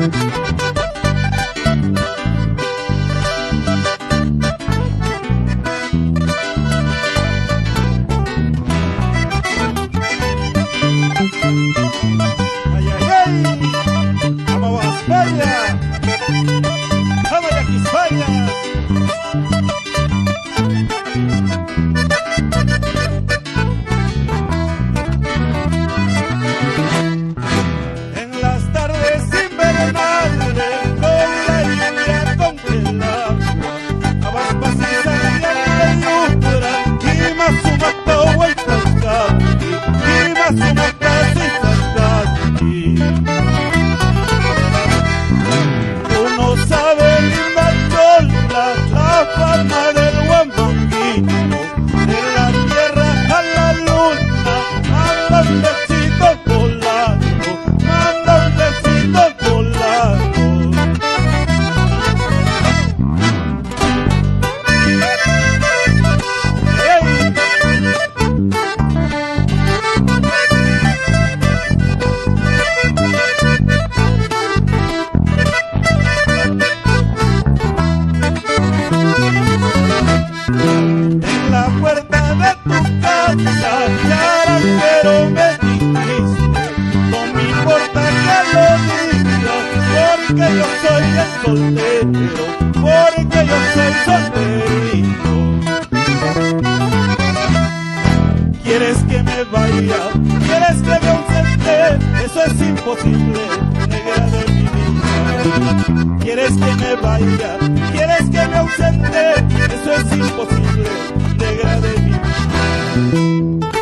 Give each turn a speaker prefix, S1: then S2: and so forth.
S1: Ay, ay, ay, vamos a España, vamos aquí España. En las tardes invernales con la lluvia congelada, abas pasisa y llutura y más un mato y cascati y más un mato y cascati. Uno sabe linda chola la fama del guambanguito, de la tierra a la luna manda un besito volando, manda un besito volando. ¡Ey! En la puerta de tu casa, charangero me dijiste, no me importa que lo digas, porque yo soy el soltero, porque yo soy solterito. ¿Quieres que me vaya? ¿Quieres que me ausente? Eso es imposible, negra de mi vida. ¿Quieres que me vaya? ¿Quieres que me ausente? Eso es imposible, negra de mi vida.